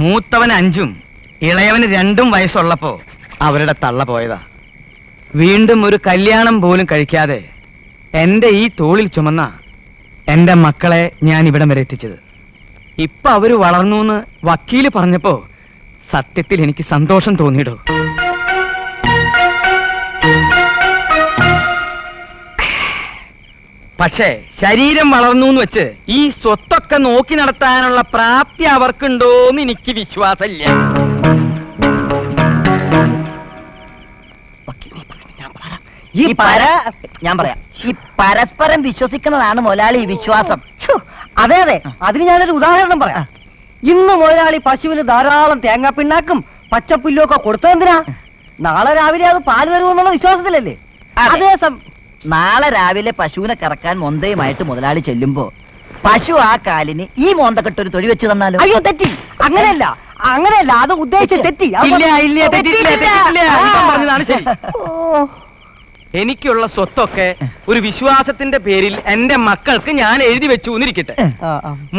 മൂത്തവൻ 5 ഇളയവന് 2 വയസ്സുള്ളപ്പോ അവരുടെ തള്ള പോയതാ. വീണ്ടും ഒരു കല്യാണം പോലും കഴിക്കാതെ എന്റെ ഈ തോളിൽ ചുമന്ന എന്റെ മക്കളെ ഞാൻ ഇവിടം വരെ എത്തിച്ചത്. ഇപ്പൊ അവര് വളർന്നു വക്കീല് പറഞ്ഞപ്പോ സത്യത്തിൽ എനിക്ക് സന്തോഷം തോന്നിയിടോ. പക്ഷേ ശരീരം വളർന്നു എന്ന് വെച്ച് ഈ സ്വത്തൊക്കെ നോക്കി നടത്താനുള്ള പ്രാപ്തി അവർക്കുണ്ടോന്ന് എനിക്ക് വിശ്വാസമില്ല. ഞാൻ പറയാം, ഈ പരസ്പരം വിശ്വസിക്കുന്നതാണ് മുതലാളി വിശ്വാസം. അതെ അതെ, അതിന് ഞാനൊരു ഉദാഹരണം പറയാം. ഇന്ന് മുതലാളി പശുവിന് ധാരാളം തേങ്ങാ പിണ്ണാക്കും പച്ചപ്പുല്ലും ഒക്കെ കൊടുത്തതെന്തിനാ? നാളെ രാവിലെ അത് പാല് തരുമെന്നുള്ള വിശ്വാസത്തിലല്ലേ? അതേ നാളെ രാവിലെ പശുവിനെ കറക്കാൻ മൊന്തയുമായിട്ട് മുതലാളി ചെല്ലുമ്പോ പശു ആ കാലിന് ഈ മോന്തക്കെട്ടൊരു തൊഴി വെച്ച് തന്നാലോ? അയ്യോ തെറ്റി, അങ്ങനെയല്ല അങ്ങനെയല്ല, അത് ഉദ്ദേശിച്ച് തെറ്റി. പറഞ്ഞതാണ് ശരി. എനിക്കുള്ള സ്വത്തൊക്കെ ഒരു വിശ്വാസത്തിന്റെ പേരിൽ എന്റെ മക്കൾക്ക് ഞാൻ എഴുതി വെച്ചു എന്നിരിക്കട്ടെ.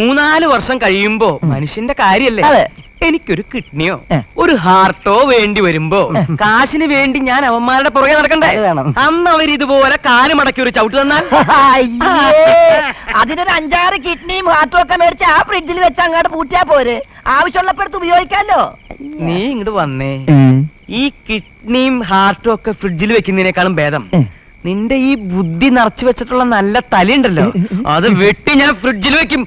3-4 വർഷം കഴിയുമ്പോ മനുഷ്യന്റെ കാര്യല്ലേ, എനിക്കൊരു കിഡ്നിയോ ഒരു ഹാർട്ടോ വേണ്ടി വരുമ്പോ കാശിന് വേണ്ടി ഞാൻ അവന്മാരുടെ പുറകെ നടക്കണ്ടേ? അന്ന് അവരിതുപോലെ കാലുമടക്കി ഒരു ചവിട്ട് തന്നാൽ അതിനൊരു 5-6 കിഡ്നിയും ഹാർട്ടും ഒക്കെ മേടിച്ച് ആ ഫ്രിഡ്ജിൽ വെച്ച് അങ്ങോട്ട് പൂട്ടിയാ പോരെ, ആവശ്യമുള്ളപ്പെടുത്ത് ഉപയോഗിക്കാലോ. നീ ഇങ്ങോട്ട് വന്നേ. ഈ കിഡ്നിയും ഹാർട്ടും ഒക്കെ ഫ്രിഡ്ജിൽ വെക്കുന്നതിനേക്കാളും ഭേദം നിന്റെ ഈ ബുദ്ധി നിറച്ചു വെച്ചിട്ടുള്ള നല്ല തലയുണ്ടല്ലോ, അത് വെട്ടി ഞാൻ ഫ്രിഡ്ജിൽ വെക്കും.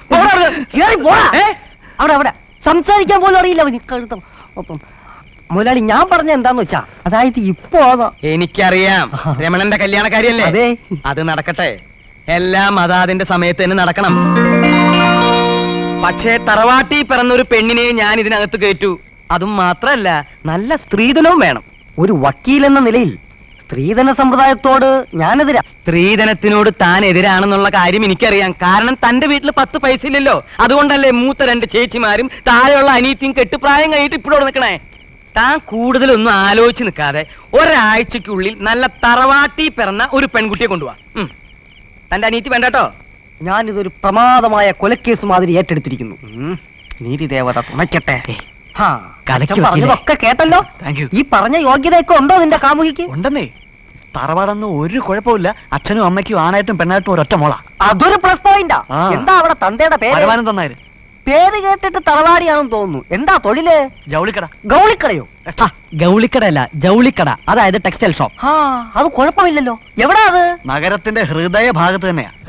അവിടെ അവിടെ സംസാരിക്കാൻ പോലും അറിയില്ല മുതലാളി. ഞാൻ പറഞ്ഞ എന്താന്ന് വെച്ചാ, അതായത് ഇപ്പോ എനിക്കറിയാം രമണന്റെ കല്യാണക്കാരിയല്ലേ, അതെ, അത് നടക്കട്ടെ. എല്ലാം അതാതിന്റെ സമയത്ത് തന്നെ നടക്കണം. പക്ഷേ തറവാട്ടി പിറന്നൊരു പെണ്ണിനെ ഞാൻ ഇതിനകത്ത് കയറ്റു. അതും മാത്രല്ല, നല്ല സ്ത്രീധനവും വേണം. ഒരു വക്കീൽ എന്ന നിലയിൽ സ്ത്രീധന സമ്പ്രദായത്തോട് ഞാനെതിരാ. സ്ത്രീധനത്തിനോട് താൻ എതിരാണെന്നുള്ള കാര്യം എനിക്കറിയാം. കാരണം തന്റെ വീട്ടിൽ 10 പൈസ ഇല്ലല്ലോ. അതുകൊണ്ടല്ലേ മൂത്ത 2 ചേച്ചിമാരും താഴെയുള്ള അനിയത്തിയും കെട്ടുപ്രായം കഴിഞ്ഞിട്ട് ഇപ്പോഴും നിൽക്കണേ. താൻ കൂടുതലൊന്നും ആലോചിച്ച് നിൽക്കാതെ ഒരാഴ്ചക്കുള്ളിൽ നല്ല തറവാട്ടി പിറന്ന ഒരു പെൺകുട്ടിയെ കൊണ്ടുപോവാ. തന്റെ അനിയത്തി വേണ്ടട്ടോ. ഞാനിതൊരു പ്രമാദമായ കൊലക്കേസ് മാതിരി ഏറ്റെടുത്തിരിക്കുന്നു. നീതിദേവത തുണയ്ക്കട്ടെ. പറഞ്ഞതൊക്കെ കേട്ടല്ലോ. ഈ പറഞ്ഞ യോഗ്യതയൊക്കെ ഉണ്ടോ നിന്റെ കാമുകിക്ക്? ഉണ്ടെന്നേ. തറവാടൊന്നും ഒരു കുഴപ്പമില്ല. അച്ഛനും അമ്മയ്ക്കും ആണായിട്ടും പെണ്ണായിട്ടും ഒരൊറ്റ മോളാ. അതൊരു പ്ലസ് പോയിന്റാ. എന്താ അവിടെ തന്തയുടെ പേര്? തന്നാര് പേര് കേട്ടിട്ട് തറവാടിയാണെന്ന് തോന്നുന്നു. എന്താ തൊഴില്? ജൗളിക്കട. ഗൗളിക്കടയോ? ഗൗളിക്കട അല്ല, ജൗളിക്കട, അതായത് ടെക്സ്റ്റൈൽ ഷോപ്പ്. അത് കുഴപ്പമില്ലല്ലോ. എവിടാ അത്? നഗരത്തിന്റെ ഹൃദയ ഭാഗത്ത് തന്നെയാ.